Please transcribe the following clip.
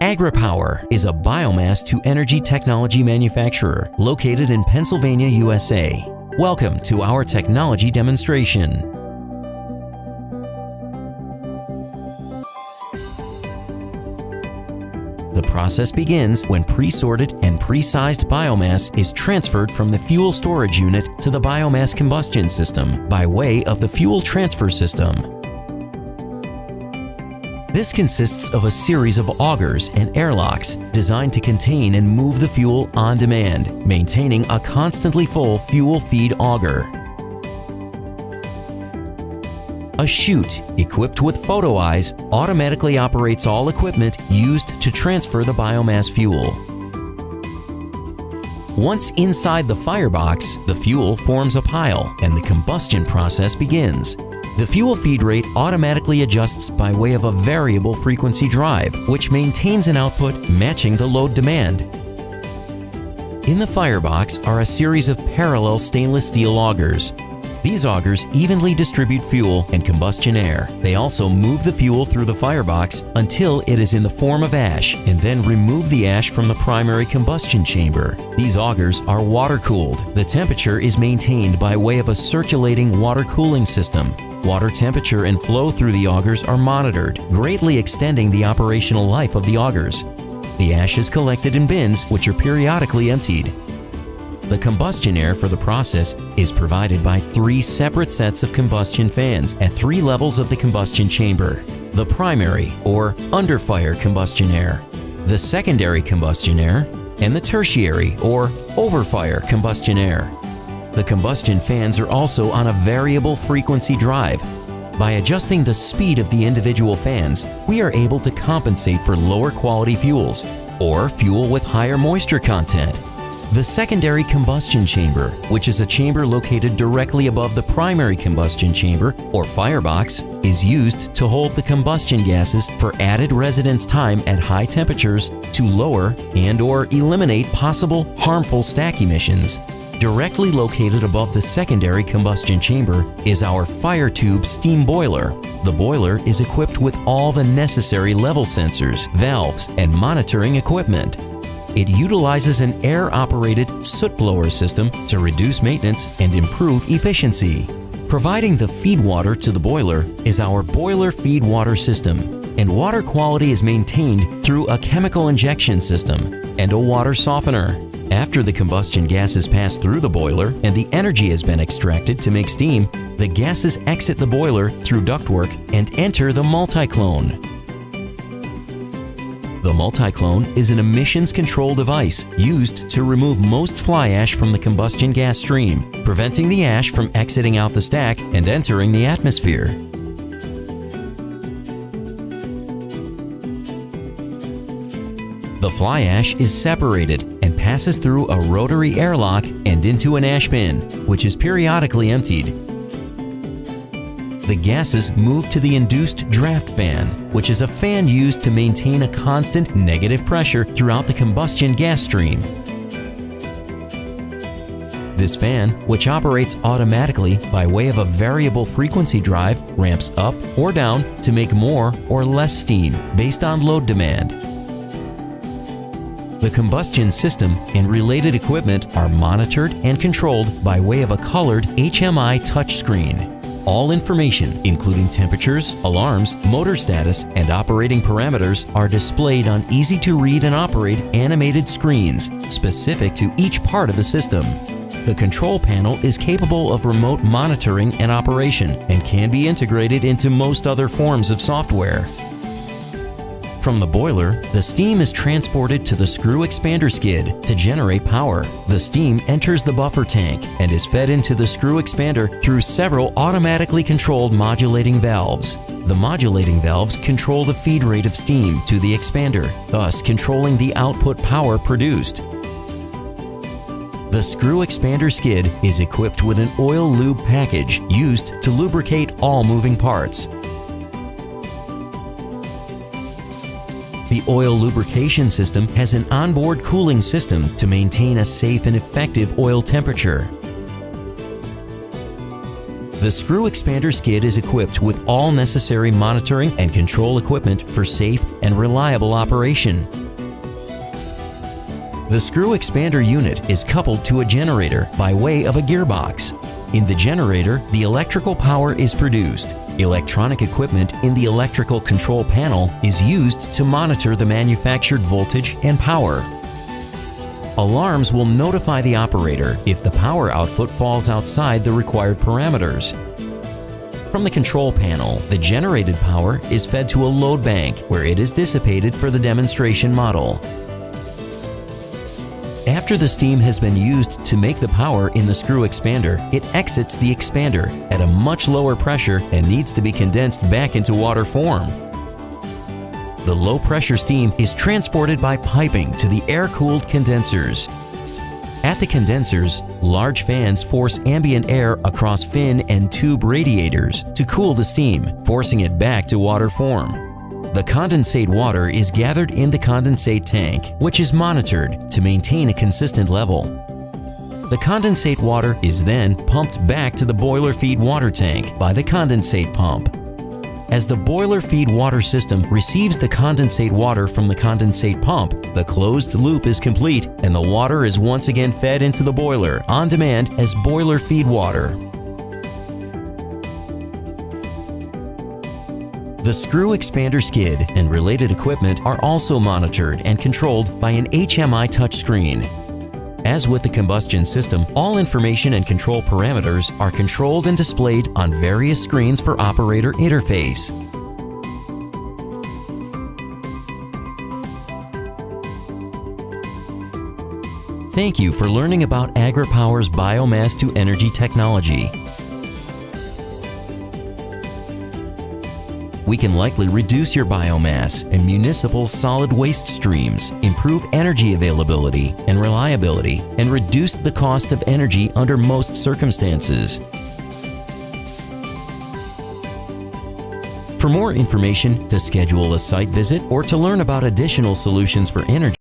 Agripower is a biomass-to-energy technology manufacturer located in Pennsylvania, USA. Welcome to our technology demonstration. The process begins when pre-sorted and pre-sized biomass is transferred from the fuel storage unit to the biomass combustion system by way of the fuel transfer system. This consists of a series of augers and airlocks designed to contain and move the fuel on demand, maintaining a constantly full fuel feed auger. A chute equipped with photo eyes automatically operates all equipment used to transfer the biomass fuel. Once inside the firebox, the fuel forms a pile and the combustion process begins. The fuel feed rate automatically adjusts by way of a variable frequency drive, which maintains an output matching the load demand. In the firebox are a series of parallel stainless steel augers. These augers evenly distribute fuel and combustion air. They also move the fuel through the firebox until it is in the form of ash and then remove the ash from the primary combustion chamber. These augers are water-cooled. The temperature is maintained by way of a circulating water cooling system. Water temperature and flow through the augers are monitored, greatly extending the operational life of the augers. The ash is collected in bins, which are periodically emptied. The combustion air for the process is provided by 3 separate sets of combustion fans at 3 levels of the combustion chamber: the primary or underfire combustion air, the secondary combustion air, and the tertiary or overfire combustion air. The combustion fans are also on a variable frequency drive. By adjusting the speed of the individual fans, we are able to compensate for lower quality fuels or fuel with higher moisture content. The secondary combustion chamber, which is a chamber located directly above the primary combustion chamber or firebox, is used to hold the combustion gases for added residence time at high temperatures to lower and/or eliminate possible harmful stack emissions. Directly located above the secondary combustion chamber is our fire tube steam boiler. The boiler is equipped with all the necessary level sensors, valves, and monitoring equipment. It utilizes an air-operated soot blower system to reduce maintenance and improve efficiency. Providing the feed water to the boiler is our boiler feed water system, and water quality is maintained through a chemical injection system and a water softener. After the combustion gases pass through the boiler and the energy has been extracted to make steam, the gases exit the boiler through ductwork and enter the multiclone. The multiclone is an emissions control device used to remove most fly ash from the combustion gas stream, preventing the ash from exiting out the stack and entering the atmosphere. The fly ash is separated and passes through a rotary airlock and into an ash bin, which is periodically emptied. The gases move to the induced draft fan, which is a fan used to maintain a constant negative pressure throughout the combustion gas stream. This fan, which operates automatically by way of a variable frequency drive, ramps up or down to make more or less steam based on load demand. The combustion system and related equipment are monitored and controlled by way of a colored HMI touchscreen. All information, including temperatures, alarms, motor status, and operating parameters, are displayed on easy-to-read and operate animated screens specific to each part of the system. The control panel is capable of remote monitoring and operation and can be integrated into most other forms of software. From the boiler, the steam is transported to the screw expander skid to generate power. The steam enters the buffer tank and is fed into the screw expander through several automatically controlled modulating valves. The modulating valves control the feed rate of steam to the expander, thus controlling the output power produced. The screw expander skid is equipped with an oil lube package used to lubricate all moving parts. The oil lubrication system has an onboard cooling system to maintain a safe and effective oil temperature. The screw expander skid is equipped with all necessary monitoring and control equipment for safe and reliable operation. The screw expander unit is coupled to a generator by way of a gearbox. In the generator, the electrical power is produced. Electronic equipment in the electrical control panel is used to monitor the manufactured voltage and power. Alarms will notify the operator if the power output falls outside the required parameters. From the control panel, the generated power is fed to a load bank where it is dissipated for the demonstration model. After the steam has been used to make the power in the screw expander, it exits the expander at a much lower pressure and needs to be condensed back into water form. The low-pressure steam is transported by piping to the air-cooled condensers. At the condensers, large fans force ambient air across fin and tube radiators to cool the steam, forcing it back to water form. The condensate water is gathered in the condensate tank, which is monitored to maintain a consistent level. The condensate water is then pumped back to the boiler feed water tank by the condensate pump. As the boiler feed water system receives the condensate water from the condensate pump, the closed loop is complete and the water is once again fed into the boiler on demand as boiler feed water. The screw expander skid and related equipment are also monitored and controlled by an HMI touchscreen. As with the combustion system, all information and control parameters are controlled and displayed on various screens for operator interface. Thank you for learning about agripower's biomass to energy technology. We can likely reduce your biomass and municipal solid waste streams, improve energy availability and reliability, and reduce the cost of energy under most circumstances. For more information, to schedule a site visit, or to learn about additional solutions for energy